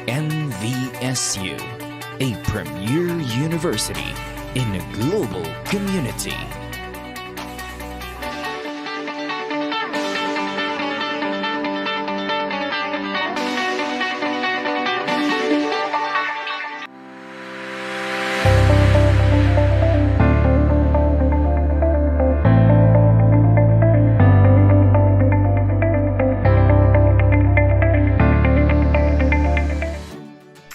NVSU, a premier university in a global community.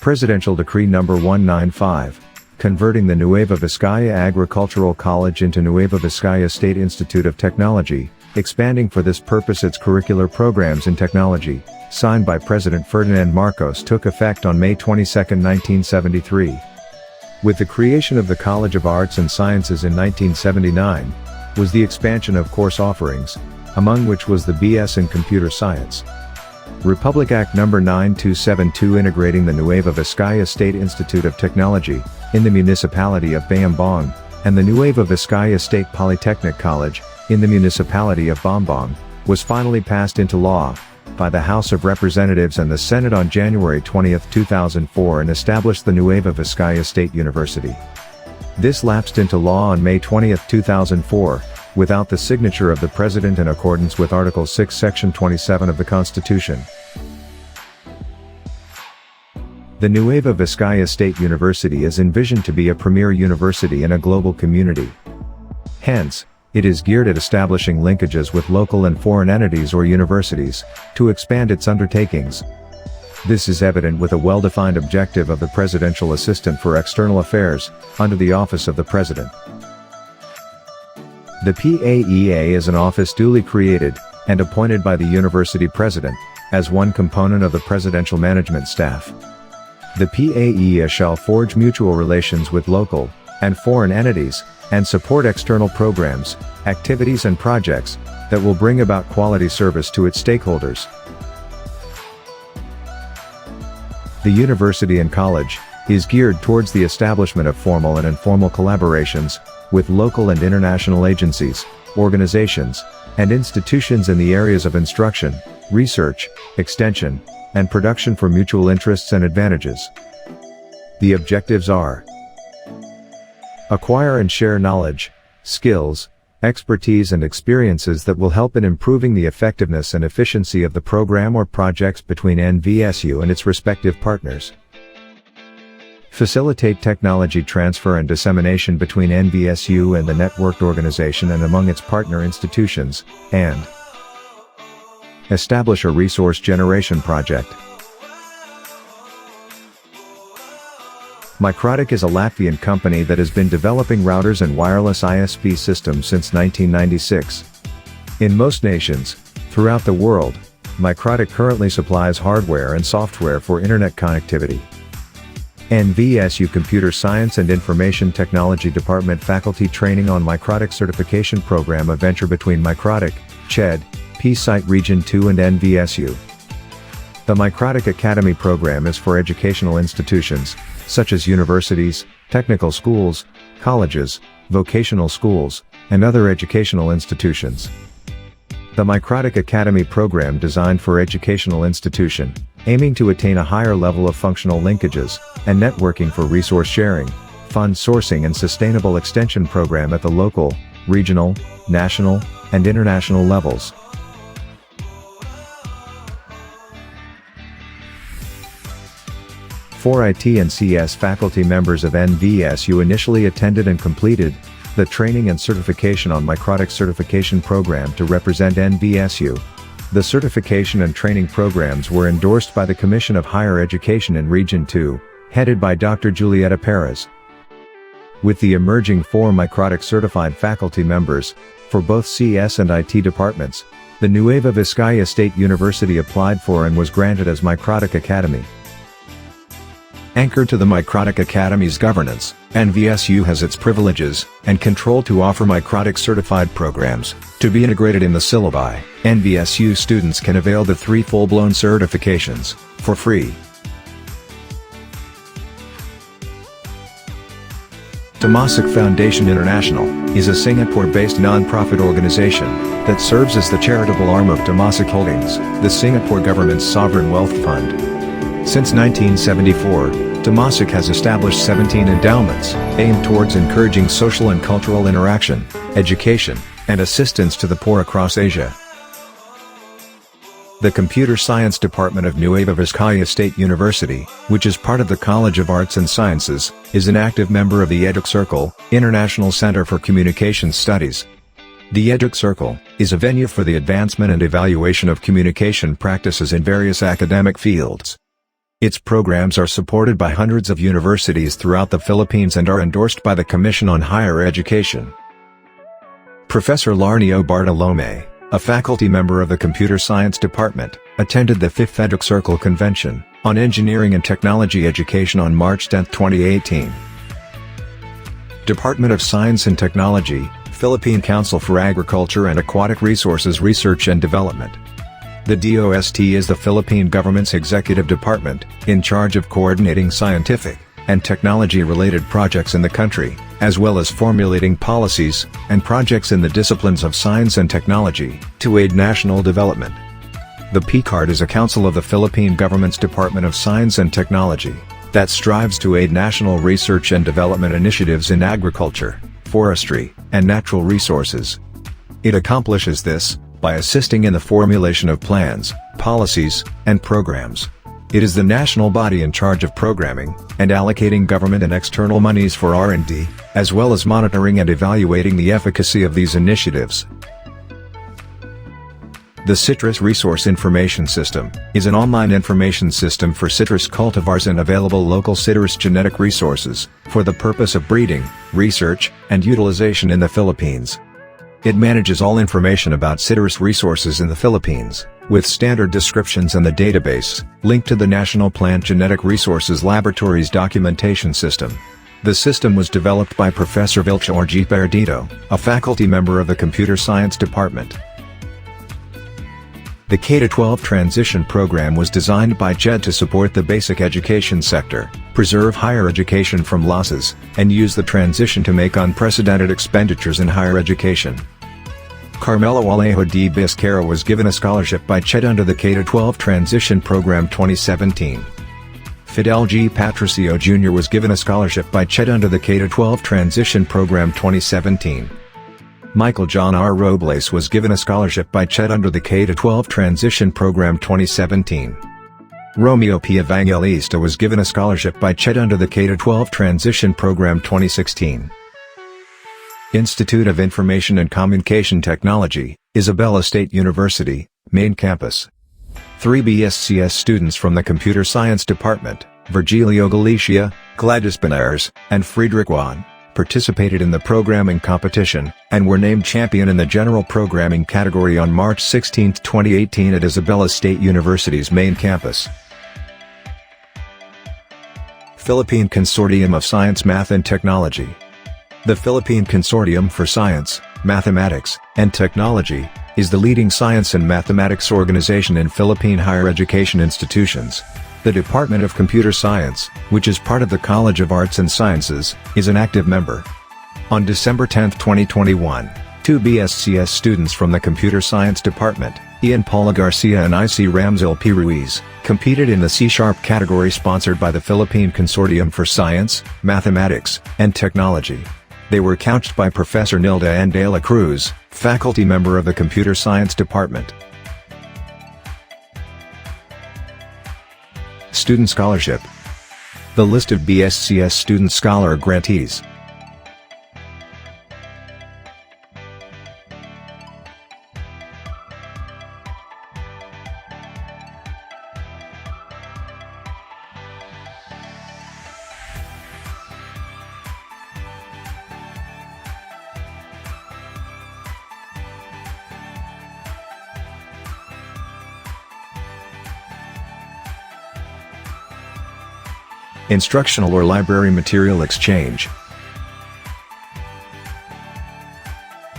Presidential Decree No. 195, converting the Nueva Vizcaya Agricultural College into Nueva Vizcaya State Institute of Technology, expanding for this purpose its curricular programs in technology, signed by President Ferdinand Marcos, took effect on May 22, 1973. With the creation of the College of Arts and Sciences in 1979, was the expansion of course offerings, among which was the BS in Computer Science. Republic Act No. 9272 integrating the Nueva Vizcaya State Institute of Technology, in the municipality of Bayambong, and the Nueva Vizcaya State Polytechnic College, in the municipality of Bombong, was finally passed into law, by the House of Representatives and the Senate on January 20, 2004 and established the Nueva Vizcaya State University. This lapsed into law on May 20, 2004, without the signature of the President in accordance with Article 6 Section 27 of the Constitution. The Nueva Vizcaya State University is envisioned to be a premier university in a global community. Hence, it is geared at establishing linkages with local and foreign entities or universities, to expand its undertakings. This is evident with a well-defined objective of the Presidential Assistant for External Affairs, under the Office of the President. The PAEA is an office duly created, and appointed by the University President, as one component of the Presidential Management Staff. The PAEA shall forge mutual relations with local, and foreign entities, and support external programs, activities and projects, that will bring about quality service to its stakeholders. The university and college, is geared towards the establishment of formal and informal collaborations, with local and international agencies, organizations, and institutions in the areas of instruction, research, extension, and production for mutual interests and advantages. The objectives are: acquire and share knowledge, skills, expertise and experiences that will help in improving the effectiveness and efficiency of the program or projects between NVSU and its respective partners. Facilitate technology transfer and dissemination between NVSU and the networked organization and among its partner institutions, and establish a resource generation project. Microtic is a Latvian company that has been developing routers and wireless ISP systems since 1996. In most nations, throughout the world, Microtic currently supplies hardware and software for internet connectivity. NVSU Computer Science and Information Technology Department faculty training on Microtic certification program, a venture between Microtic, CHED, P-Site Region 2 and NVSU. The Microtic Academy program is for educational institutions, such as universities, technical schools, colleges, vocational schools, and other educational institutions. The Microtic Academy program designed for educational institution, aiming to attain a higher level of functional linkages, and networking for resource sharing, fund sourcing and sustainable extension program at the local, regional, national, and international levels. Four IT and CS faculty members of NVSU initially attended and completed the training and certification on Microtic certification program to represent NVSU. The certification and training programs were endorsed by the Commission of Higher Education in Region 2, headed by Dr. Julieta Perez. With the emerging four Microtic certified faculty members, for both CS and IT departments, the Nueva Vizcaya State University applied for and was granted as Microtic Academy. Anchored to the Microtic Academy's governance, NVSU has its privileges and control to offer Microtic certified programs. To be integrated in the syllabi, NVSU students can avail the 3 full-blown certifications, for free. Temasek Foundation International is a Singapore-based non-profit organization that serves as the charitable arm of Temasek Holdings, the Singapore government's sovereign wealth fund. Since 1974, Temasek has established 17 endowments, aimed towards encouraging social and cultural interaction, education, and assistance to the poor across Asia. The Computer Science Department of Nueva Vizcaya State University, which is part of the College of Arts and Sciences, is an active member of the EDUC Circle, International Center for Communications Studies. The EDUC Circle is a venue for the advancement and evaluation of communication practices in various academic fields. Its programs are supported by hundreds of universities throughout the Philippines and are endorsed by the Commission on Higher Education. Professor Larnio Bartolome, a faculty member of the Computer Science Department, attended the 5th EDUC Circle Convention on Engineering and Technology Education on March 10, 2018. Department of Science and Technology, Philippine Council for Agriculture and Aquatic Resources Research and Development. The DOST is the Philippine government's executive department, in charge of coordinating scientific and technology-related projects in the country, as well as formulating policies and projects in the disciplines of science and technology, to aid national development. The PCARD is a council of the Philippine government's Department of Science and Technology, that strives to aid national research and development initiatives in agriculture, forestry, and natural resources. It accomplishes this by assisting in the formulation of plans, policies, and programs. It is the national body in charge of programming and allocating government and external monies for R&D, as well as monitoring and evaluating the efficacy of these initiatives. The Citrus Resource Information System is an online information system for citrus cultivars and available local citrus genetic resources for the purpose of breeding, research, and utilization in the Philippines. It manages all information about citrus resources in the Philippines, with standard descriptions and the database linked to the National Plant Genetic Resources Laboratory's documentation system. The system was developed by Professor Vilchor G. Perdido, a faculty member of the Computer Science Department. The K-12 transition program was designed by CHED to support the basic education sector, preserve higher education from losses, and use the transition to make unprecedented expenditures in higher education. Carmelo Alejo de Biscara was given a scholarship by CHED under the K-12 Transition Program 2017. Fidel G. Patricio Jr. was given a scholarship by CHED under the K-12 Transition Program 2017. Michael John R. Robles was given a scholarship by CHED under the K-12 Transition Program 2017. Romeo P. Evangelista was given a scholarship by CHED under the K-12 Transition Program 2016. Institute of Information and Communication Technology, Isabela State University, Main Campus. 3 BSCS students from the Computer Science Department, Virgilio Galicia, Gladys Benares, and Friedrich Juan, participated in the programming competition, and were named champion in the general programming category on March 16, 2018 at Isabela State University's main campus. Philippine Consortium of Science, Math and Technology. The Philippine Consortium for Science, Mathematics, and Technology is the leading science and mathematics organization in Philippine higher education institutions. The Department of Computer Science, which is part of the College of Arts and Sciences, is an active member. On December 10, 2021, 2 BSCS students from the Computer Science Department, Ian Paula Garcia and IC Ramzil P. Ruiz, competed in the C# category sponsored by the Philippine Consortium for Science, Mathematics, and Technology. They were coached by Professor Nilda N. De La Cruz, faculty member of the Computer Science Department. Student Scholarship. The list of BSCS Student Scholar grantees. Instructional or library material exchange.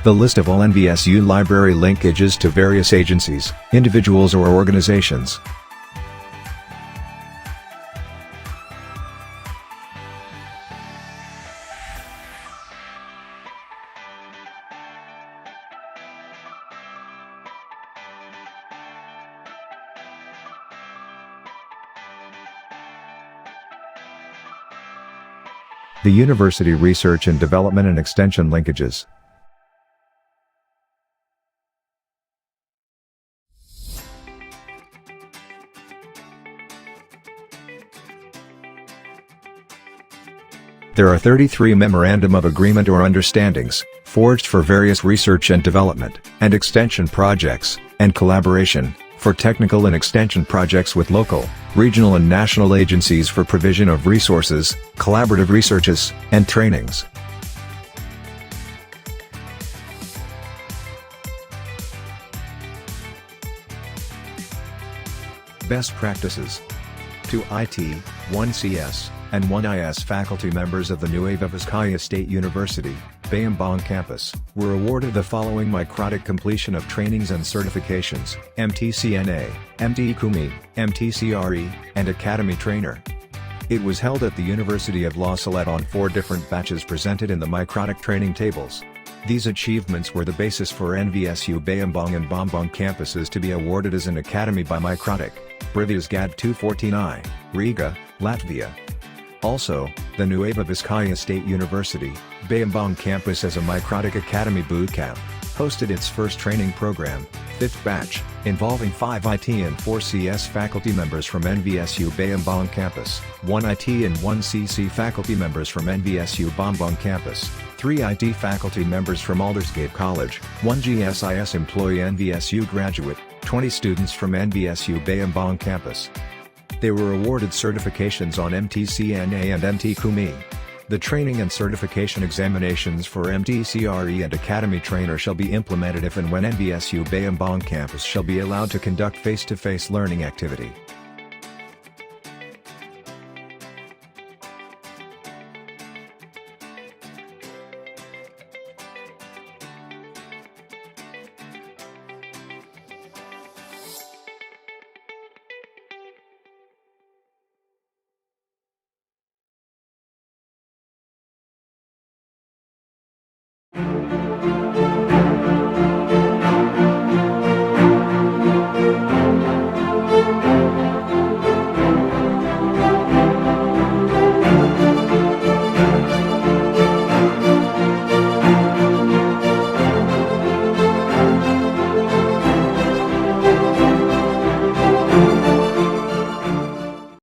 The list of all NVSU library linkages to various agencies, individuals or organizations. The University Research and Development and Extension Linkages. There are 33 Memorandum of Agreement or Understandings, forged for various research and development, and extension projects, and collaboration, for technical and extension projects with local, regional and national agencies for provision of resources, collaborative researches, and trainings. Best Practices. 2 IT, 1 CS, and 1 IS faculty members of the Nueva Vizcaya State University, Bayambang campus, were awarded the following microtic completion of trainings and certifications: MTCNA, MTCUMI, MTCRE, and Academy Trainer. It was held at the University of La Salette on 4 different batches presented in the microtic training tables. These achievements were the basis for NVSU Bayambang and Bambang campuses to be awarded as an academy by Microtic, Brivizgrad 214I, Riga, Latvia. Also, the Nueva Vizcaya State University, Bayambang campus as a Microtic Academy Bootcamp, hosted its first training program, 5th batch, involving 5 IT and 4 CS faculty members from NVSU Bayambang campus, 1 IT and 1 CC faculty members from NVSU Bambang campus, 3 IT faculty members from Aldersgate College, 1 GSIS employee NVSU graduate, 20 students from NVSU Bayambang campus. They were awarded certifications on MTCNA and MTCUMI. The training and certification examinations for MTCRE and Academy Trainer shall be implemented if and when NVSU Bayambang campus shall be allowed to conduct face-to-face learning activity.